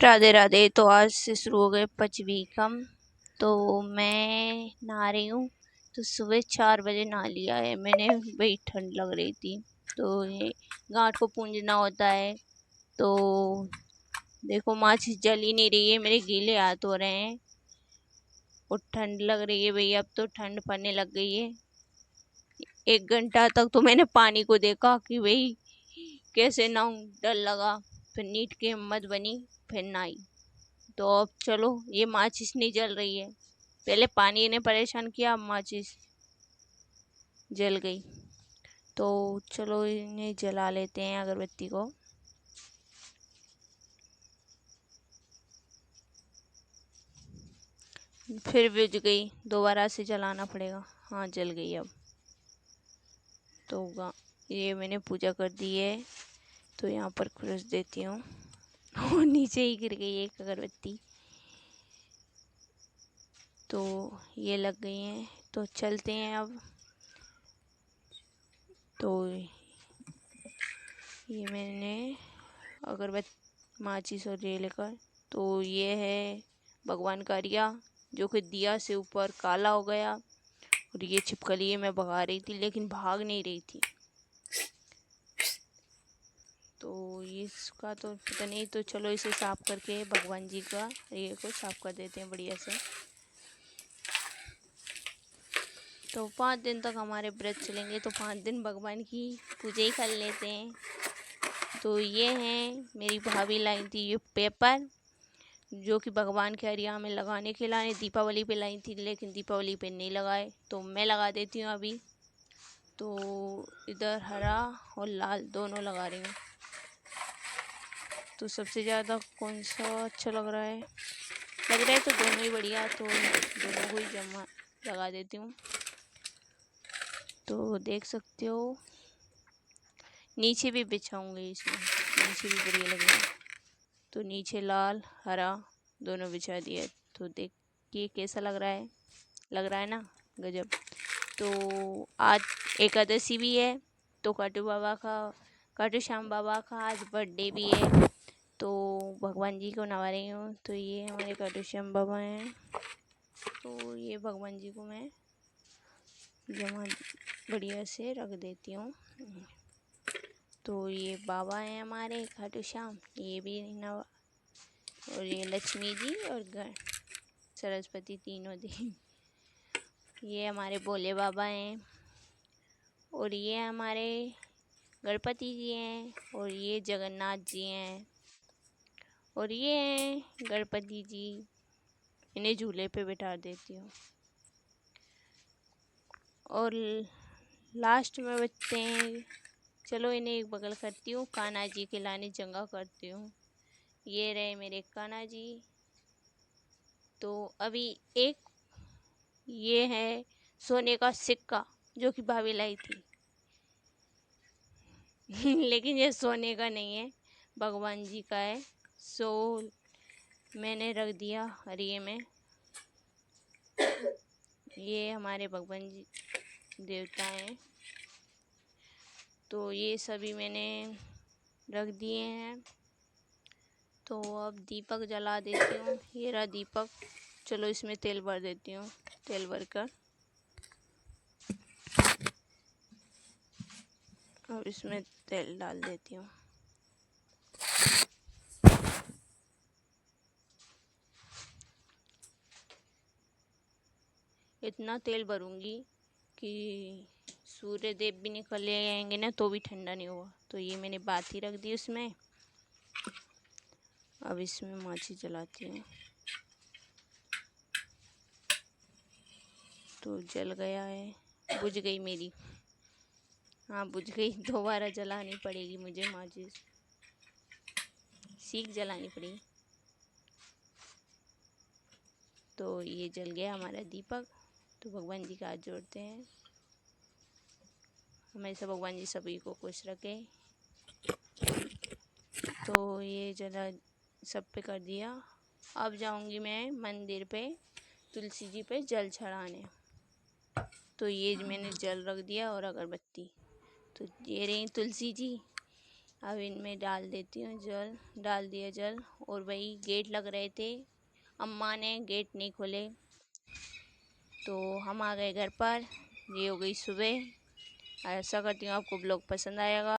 राधे राधे। तो आज से शुरू हो गए पंचवीकम। तो मैं नहा रही हूँ। तो सुबह 4 बजे नहा लिया है मैंने, भाई ठंड लग रही थी। तो ये गांठ को पूंजना होता है। तो देखो माचिस जल ही नहीं रही है, मेरे गीले हाथ हो रहे हैं और ठंड लग रही है भाई। अब तो ठंड पड़ने लग गई है। 1 घंटा तक तो मैंने पानी को देखा कि भाई कैसे नहाऊं, डर लगा। फिर नीट की हिम्मत बनी, फिर नहाई। तो अब चलो, ये माचिस नहीं जल रही है। पहले पानी ने परेशान किया, अब माचिस जल गई। तो चलो इन्हें जला लेते हैं, अगरबत्ती को। फिर बुझ गई, दोबारा से जलाना पड़ेगा। हाँ, जल गई अब। तो ये मैंने पूजा कर दी है। तो यहाँ पर खुरस देती हूँ और नीचे ही गिर गई एक अगरबत्ती। तो ये लग गई हैं, तो चलते हैं अब। तो ये मैंने अगरबत्ती माचिस और ये लेकर, तो ये है भगवान का रिया, जो कि दिया से ऊपर काला हो गया। और ये छिपकली मैं भगा रही थी लेकिन भाग नहीं रही थी। तो इसका तो पता नहीं। तो चलो इसे साफ करके भगवान जी का रिया को साफ कर देते हैं बढ़िया से। तो 5 दिन तक हमारे व्रत चलेंगे, तो 5 दिन भगवान की पूजा ही कर लेते हैं। तो ये हैं, मेरी भाभी लाई थी ये पेपर, जो कि भगवान के अरिया में लगाने के लिए दीपावली पे लाई थी, लेकिन दीपावली पे नहीं लगाए। तो मैं लगा देती हूँ अभी। तो इधर हरा और लाल दोनों लगा रही हूँ। तो सबसे ज़्यादा कौन सा अच्छा लग रहा है? लग रहा है तो दोनों ही बढ़िया, तो दोनों को ही जमा लगा देती हूँ। तो देख सकते हो, नीचे भी बिछाऊंगी इसमें, नीचे भी बढ़िया लगेगा। तो नीचे लाल हरा दोनों बिछा दिए। तो देखिए कैसा लग रहा है ना, गजब। तो आज एकादशी भी है। तो खाटू श्याम बाबा का आज बर्थडे भी है। तो भगवान जी को नवा रही हूँ। तो ये हमारे खाटू श्याम बाबा हैं। तो ये भगवान जी को मैं जमा बढ़िया से रख देती हूँ। तो ये बाबा हैं हमारे खाटू श्याम, ये भी नवा। और ये लक्ष्मी जी और सरस्वती तीनों दी। ये हमारे भोले बाबा हैं। और ये हमारे गणपति जी हैं। और ये जगन्नाथ जी हैं। और ये हैं गणपति जी। इन्हें झूले पे बिठा देती हूँ। और लास्ट में बचते हैं, चलो इन्हें एक बगल करती हूँ, कान्हा जी के लाने जंगा करती हूँ। ये रहे मेरे कान्हा जी। तो अभी एक ये है सोने का सिक्का, जो कि भाभी लाई थी। लेकिन ये सोने का नहीं है, भगवान जी का है। सो मैंने रख दिया हरिये में। ये हमारे भगवान जी देवता हैं। तो ये सभी मैंने रख दिए हैं। तो अब दीपक जला देती हूँ। ये रहा दीपक। चलो इसमें तेल भर देती हूँ, तेल भर कर और इसमें तेल डाल देती हूँ। इतना तेल भरूंगी कि सूर्य देव भी निकल आएंगे ना तो भी ठंडा नहीं होगा। तो ये मैंने बाती रख दी उसमें। अब इसमें माची जलाती हूँ। तो जल गया है, बुझ गई मेरी। हाँ बुझ गई, दोबारा जलानी पड़ेगी मुझे माचिस, सीख जलानी पड़ेगी। तो ये जल गया हमारा दीपक। तो भगवान जी का हाथ जोड़ते हैं, हमेशा भगवान जी सभी को खुश रखे। तो ये जला सब पे कर दिया। अब जाऊंगी मैं मंदिर पे तुलसी जी पे जल चढ़ाने। तो ये मैंने जल रख दिया और अगरबत्ती। तो ये रही तुलसी जी, अब इनमें डाल देती हूँ जल। डाल दिया जल। और वही गेट लग रहे थे, अम्मा ने गेट नहीं खोले तो हम आ गए घर पर। ये हो गई सुबह। ऐसा करती हूँ आपको ब्लॉग पसंद आएगा।